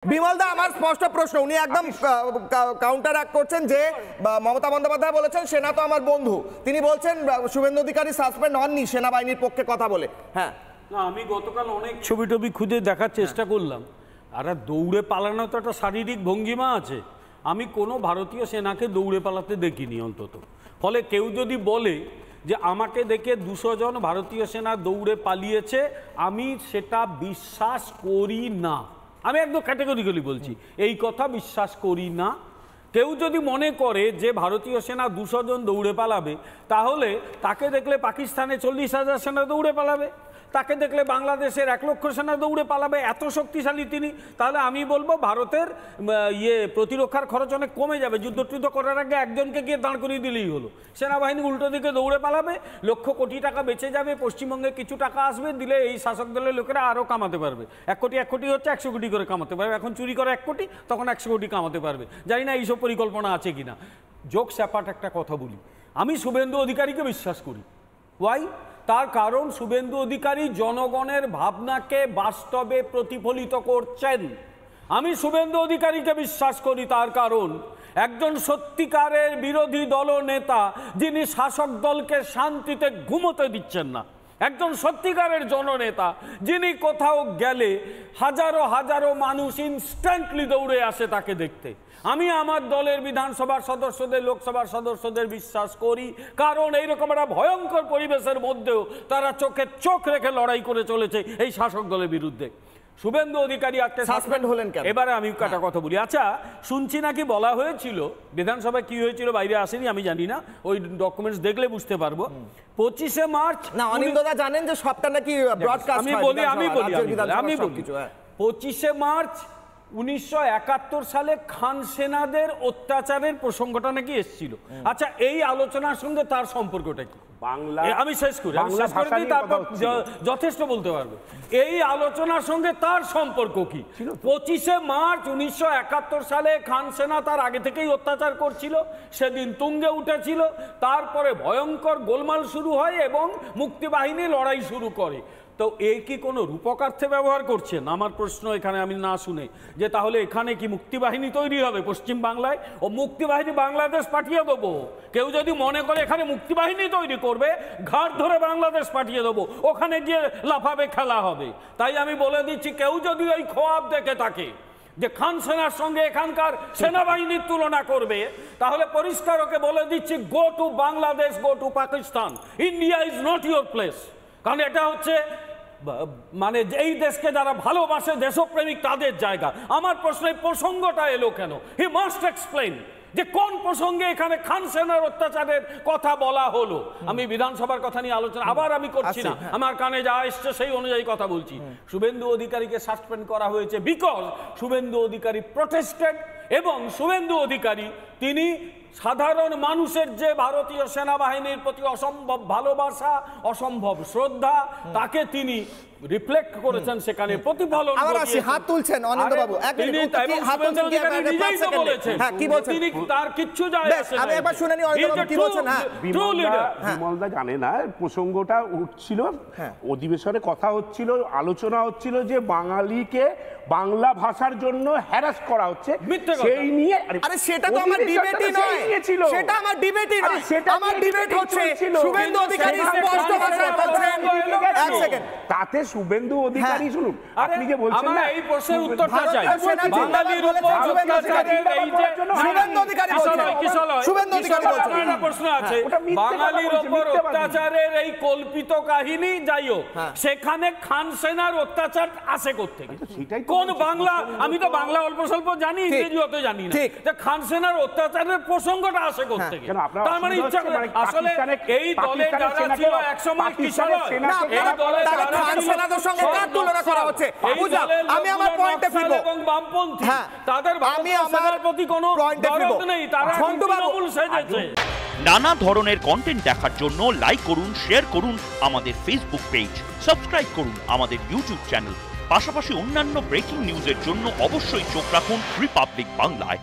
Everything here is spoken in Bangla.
বিমলদা আমার স্পষ্ট প্রশ্ন, উনি একদম কাউন্টার অ্যাক্ট করছেন যে মমতা বন্দ্যোপাধ্যায় বলেছেন সেনা তো আমার বন্ধু, তিনি বলছেন শুভেন্দু অধিকারী সাসপেন্ড হননি সেনাবাহিনীর পক্ষে কথা বলে। হ্যাঁ না, আমি গতকাল অনেক ছবি টবি খুঁজে দেখার চেষ্টা করলাম, আর দৌড়ে পালানো তো একটা শারীরিক ভঙ্গিমা আছে। আমি কোনো ভারতীয় সেনাকে দৌড়ে পালাতে দেখিনি অন্তত। ফলে কেউ যদি বলে যে আমাকে দেখে 200 জন ভারতীয় সেনা দৌড়ে পালিয়েছে, আমি সেটা বিশ্বাস করি না। আমি একদম ক্যাটেগরিক্যালি বলছি, এই কথা বিশ্বাস করি না। কেউ যদি মনে করে যে ভারতীয় সেনা 200 জন দৌড়ে পালাবে, তাহলে তাকে দেখলে পাকিস্তানে 40,000 সেনা দৌড়ে পালাবে, তাকে দেখলে বাংলাদেশের 1 লক্ষ সেনা দৌড়ে পালাবে, এত শক্তিশালী তিনি। তাহলে আমি বলবো ভারতের প্রতিরক্ষার খরচ অনেক কমে যাবে। যুদ্ধ করার আগে একজনকে গিয়ে দাঁড় করিয়ে দিলেই হলো, সেনাবাহিনী উল্টো দিকে দৌড়ে পালাবে, লক্ষ কোটি টাকা বেঁচে যাবে, পশ্চিমবঙ্গে কিছু টাকা আসবে, দিলে এই শাসক দলের লোকেরা আরও কামাতে পারবে। 1 কোটি হচ্ছে 100 কোটি করে কামাতে পারবে। এখন চুরি করে 1 কোটি, তখন 100 কোটি কামাতে পারবে। জানি না এইসব পরিকল্পনা আছে কিনা। যোগ স্যাপাট একটা কথা বলি, আমি শুভেন্দু অধিকারীকে বিশ্বাস করি। ওয়াই? তার কারণ শুভেন্দু অধিকারী জনগণের ভাবনাকে বাস্তবে প্রতিফলিত করছেন। আমি শুভেন্দু অধিকারীকে বিশ্বাস করি তার কারণ একজন সত্যিকারের বিরোধী দলনেতা, যিনি শাসক দলকে শান্তিতে ঘুমোতে দিচ্ছেন না। একজন সত্যিকারের জননেতা, যিনি কোথাও গেলে হাজারো হাজারো মানুষ ইনস্ট্যান্টলি দৌড়ে আসে তাকে দেখতে। আমি আমার দলের বিধানসভার সদস্যদের, লোকসভার সদস্যদের বিশ্বাস করি, কারণ এইরকম একটা ভয়ঙ্কর পরিবেশের মধ্যেও তারা চোখে চোখ রেখে লড়াই করে চলেছে এই শাসক দলের বিরুদ্ধে। শুভেন্দু অধিকারী আজকে সাসপেন্ড হলেন কেন? এবারে আমি একটা কথা বলি। আচ্ছা, শুনছি নাকি বলা হয়েছিল বিধানসভায়, কি হয়েছিল বাইরে আসেনি আমি জানি না, ওই ডকুমেন্টস দেখলে বুঝতে পারবো। 25শে মার্চ, না অনিন্দদা জানেন যে সবটা নাকি ব্রডকাস্ট হয়। আমি বলি 25শে মার্চ 1971 সালে খান সেনাদের অত্যাচারের প্রসঙ্গটা নাকি এসেছিল। আচ্ছা, এই আলোচনার সঙ্গে তার সম্পর্কটা কি? আমি শেষ করি, তারপর যথেষ্ট বলতে পারবো। এই আলোচনার সঙ্গে তার সম্পর্ক কি? 25শে মার্চ 1971 সালে খান সেনা তার আগে থেকেই অত্যাচার করছিল, সেদিন তুঙ্গে উঠেছিল, তারপরে ভয়ঙ্কর গোলমাল শুরু হয় এবং মুক্তিবাহিনী লড়াই শুরু করে। তো এই কি কোনো রূপকার্থে ব্যবহার করছেন? আমার প্রশ্ন এখানে আমি না শুনে যে তাহলে এখানে কি মুক্তিবাহিনী তৈরি হবে পশ্চিম বাংলায়, ও মুক্তিবাহিনী বাংলাদেশ পাঠিয়ে দেবো? কেউ যদি মনে করে এখানে মুক্তিবাহিনী তৈরি করবে, ঘাট ধরে বাংলাদেশ পাঠিয়ে দেবো, ওখানে গিয়ে লাফাবে, খেলা হবে। তাই আমি বলে দিচ্ছি, কেউ যদি ওই খোয়াব দেখে থাকে যে খান সেনার সঙ্গে এখানকার সেনাবাহিনীর তুলনা করবে, তাহলে পরিষ্কার ওকে বলে দিচ্ছি, go to Bangladesh, go to Pakistan. India is not your place. কারণ এটা হচ্ছে মানে এই দেশকে যারা ভালোবাসে, দেশপ্রেমিক, তাদের জায়গা। আমার প্রশ্ন, এই প্রসঙ্গটা এলো কেন? হি মাস্ট এক্সপ্লেইন যে কোন প্রসঙ্গে এখানে খান সেনার অত্যাচারের কথা বলা হলো। আমি বিধানসভার কথা নিয়ে আলোচনা আবার আমি করছি না, আমার কানে যা এসছে সেই অনুযায়ী কথা বলছি। শুভেন্দু অধিকারীকে সাসপেন্ড করা হয়েছে বিকজ শুভেন্দু অধিকারী প্রটেস্টেড, এবং শুভেন্দু অধিকারী তিনি সাধারণ মানুষের যে ভারতীয় সেনাবাহিনীর প্রতি অসম্ভব ভালোবাসা, অসম্ভব শ্রদ্ধা, তাকে তিনি রিফ্লেক্ট করেছেন, সেখানে প্রতিফলন ঘটিয়েছেন। হাত তুলছেন অনিন্দবাবু, তিনি তার কিচ্ছু যায় আসে না। আমি একবার শুনে নি অনিন্দবাবু কি বলছেন। হ্যাঁ, বিমলদা জানে না প্রসঙ্গটা উঠছিল, অধিবেশনে কথা হচ্ছিল, আলোচনা হচ্ছিল যে বাঙালিকে বাংলা ভাষার জন্য হ্যারাস করা হচ্ছে, সেই নিয়ে। আরে সেটা তো আমার ডিবেটই নয়, সেটা আমার ডিবেটই নয়, আমার ডিবেট হচ্ছে শুভেন্দু অধিকারী স্পষ্ট ভাষায় বলছেন। এক সেকেন্ড, তাতে শুভেন্দু অধিকারী শুনুন, আপনি যে বলছেন না, এই প্রশ্নের উত্তরটা চাই। বাঙালির উপর শুভেন্দু অধিকারী বলছেন, শুভেন্দু অধিকারী বলছেন, প্রশ্ন আছে বাঙালির উপর অত্যাচারের এই কল্পিত কাহিনী, যাই হোক, সেখানে খান সেনার অত্যাচার আসে কোত্থেকে? কোন বাংলা? আমি তো বাংলা অল্প স্বল্প জানি, ইংরেজি অত জানি না। খান সেনার অত্যাচারের প্রসঙ্গটা আসে কোত্থেকে? তার মানে ইচ্ছা করে আসলে এই দলে যারা ছিল একসময় কিশোর, এই দলে খান সেনাদের সঙ্গে কার তুলনা করা হচ্ছে? আমি আমার পয়েন্টে ফিরবো, এবং বামপন্থী তাদের ভারতের প্রতি কোনো দরদ নেই, তারা তৃণমূল সেজেছে। নানা ধরনের কন্টেন্ট দেখার জন্য লাইক করুন, শেয়ার করুন আমাদের ফেসবুক পেজ, সাবস্ক্রাইব করুন আমাদের ইউটিউব চ্যানেল। পাশাপাশি অন্যান্য ব্রেকিং নিউজের জন্য অবশ্যই চোখ রাখুন রিপাবলিক বাংলায়।